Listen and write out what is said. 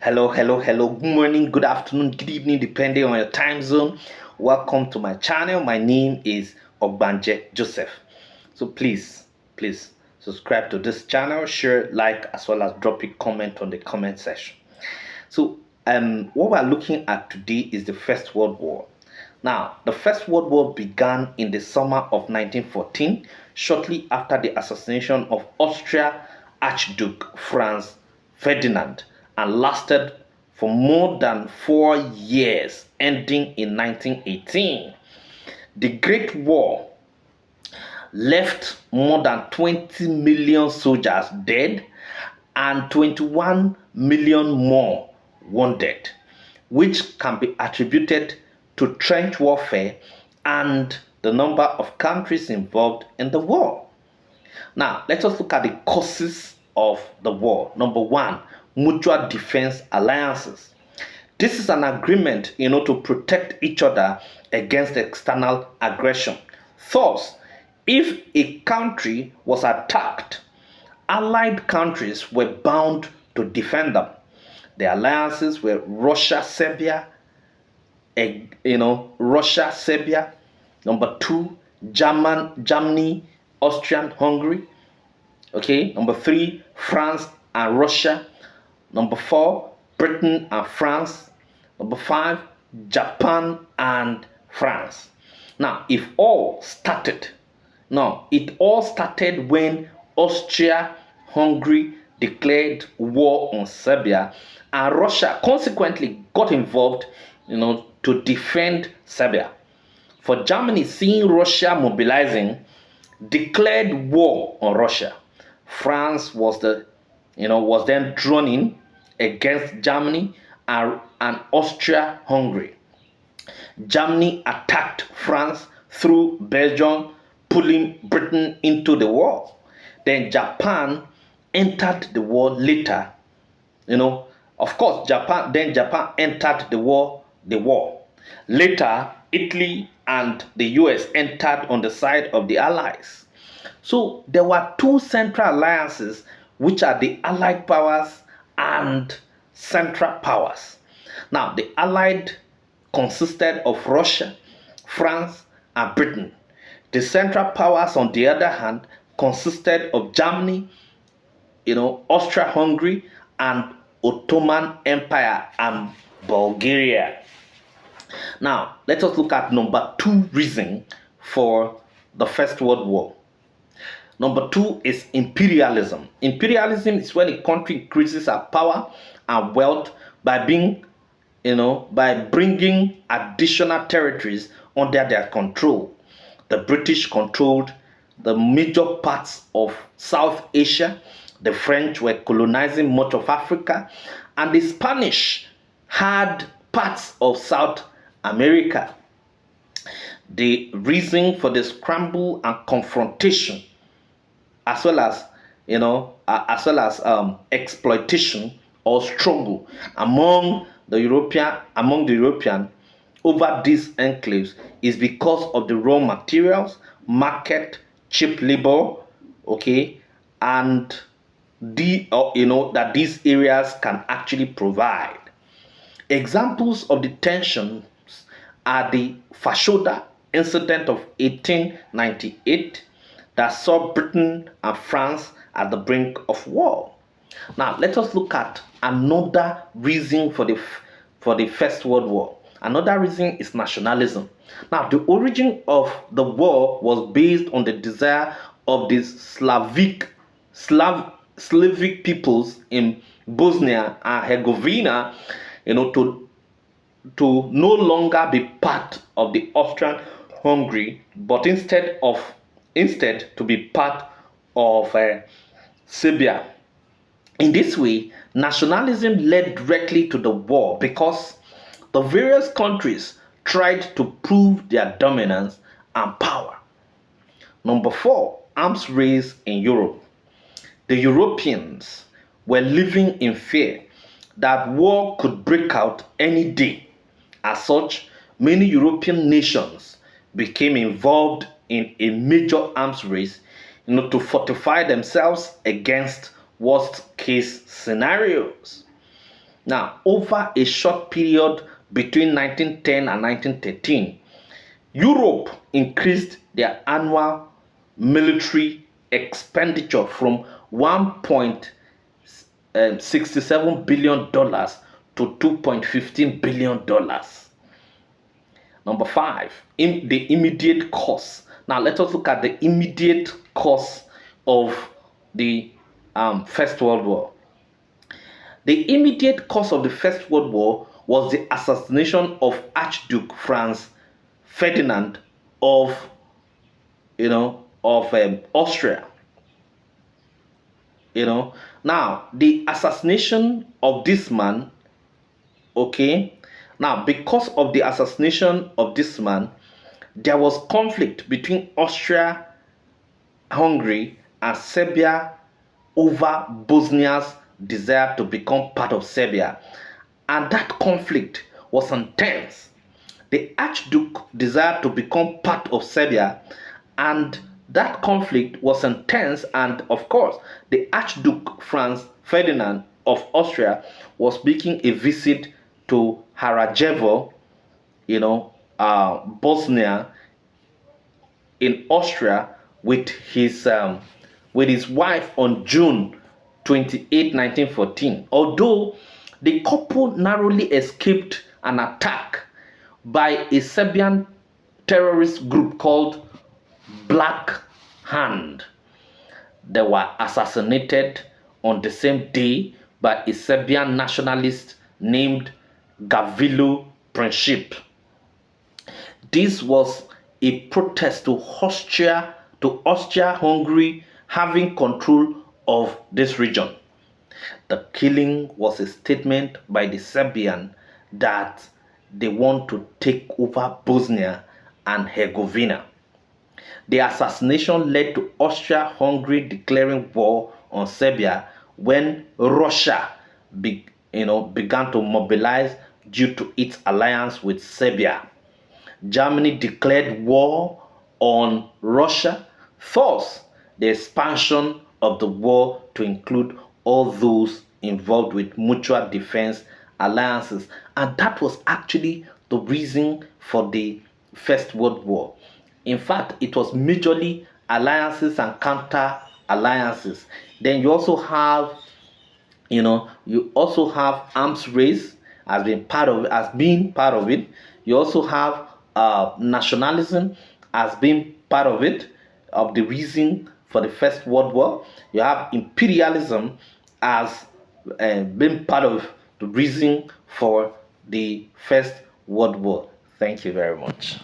Hello. Good morning, good afternoon, good evening, depending on your time zone. Welcome to my channel. My name is Ogbanje Joseph. So please subscribe to this channel, share, like, as well as drop a comment on the comment section. So, what we're looking at today is the First World War. Now, the First World War began in the summer of 1914, shortly after the assassination of Austria Archduke Franz Ferdinand, and lasted for more than 4 years, ending in 1918. The Great War left more than 20 million soldiers dead and 21 million more wounded, which can be attributed to trench warfare and the number of countries involved in the war. Now, let us look at the causes of the war. Number one, mutual defense alliances. This is an agreement, to protect each other against external aggression. Thus, if a country was attacked, allied countries were bound to defend them. The alliances were Russia, Serbia. Russia, Serbia. Number two, Germany, Austria, Hungary. Okay. Number three, France and Russia. Number four, Britain and France. Number five, Japan and France. Now, it all started when Austria-Hungary declared war on Serbia, and Russia consequently got involved, to defend Serbia. For Germany, seeing Russia mobilizing, declared war on Russia. France was then drawn in against Germany and Austria-Hungary. Germany attacked France through Belgium, pulling Britain into the war. Then Japan entered the war later. Japan entered the war. Later, Italy and the US entered on the side of the Allies. So there were two central alliances, which are the Allied powers and Central powers. Now, the Allied consisted of Russia, France, and Britain. The Central powers, on the other hand, consisted of Germany, Austria-Hungary, and Ottoman Empire and Bulgaria. Now, let us look at number two reason for the First World War. Number two is imperialism. Imperialism is when a country increases its power and wealth by bringing additional territories under their control. The British controlled the major parts of South Asia. The French were colonizing much of Africa, and the Spanish had parts of South America. The reason for the scramble and confrontation, as well as exploitation or struggle among the European over these enclaves, is because of the raw materials, market, cheap labor, and that these areas can actually provide. Examples of the tensions are the Fashoda incident of 1898 that saw Britain and France at the brink of war. Now, let us look at another reason for the First World War. Another reason is nationalism. Now, the origin of the war was based on the desire of the Slavic peoples in Bosnia and Herzegovina, to no longer be part of the Austrian-Hungary, but instead to be part of Serbia. In this way, nationalism led directly to the war because the various countries tried to prove their dominance and power. Number four, arms race in Europe. The Europeans were living in fear that war could break out any day. As such, many European nations became involved in a major arms race, to fortify themselves against worst case scenarios. Now, over a short period between 1910 and 1913, Europe increased their annual military expenditure from $1.67 billion to $2.15 billion. Number five, the immediate cost. Now let us look at the immediate cost of the First World War. The immediate cause of the First World War was the assassination of Archduke Franz Ferdinand of, Austria. Now the assassination of this man, okay, now because of the assassination of this man, there was conflict between Austria, Hungary, and Serbia over Bosnia's desire to become part of Serbia, and that conflict was intense. The Archduke desired to become part of Serbia, and that conflict was intense. And of course, the Archduke Franz Ferdinand of Austria was making a visit to Sarajevo, Bosnia, in Austria with his wife on June 28, 1914. Although the couple narrowly escaped an attack by a Serbian terrorist group called Black Hand, they were assassinated on the same day by a Serbian nationalist named Gavrilo Princip. This was a protest to Austria-Hungary having control of this region. The killing was a statement by the Serbian that they want to take over Bosnia and Herzegovina. The assassination led to Austria-Hungary declaring war on Serbia when Russia began to mobilize due to its alliance with Serbia. Germany declared war on Russia, thus the expansion of the war to include all those involved with mutual defense alliances, and that was actually the reason for the First World War. In fact, it was majorly alliances and counter alliances. Then you also have arms race as being part of it. You also have nationalism as being part of it, of the reason for the First World War. You have imperialism as being part of the reason for the First World War. Thank you very much.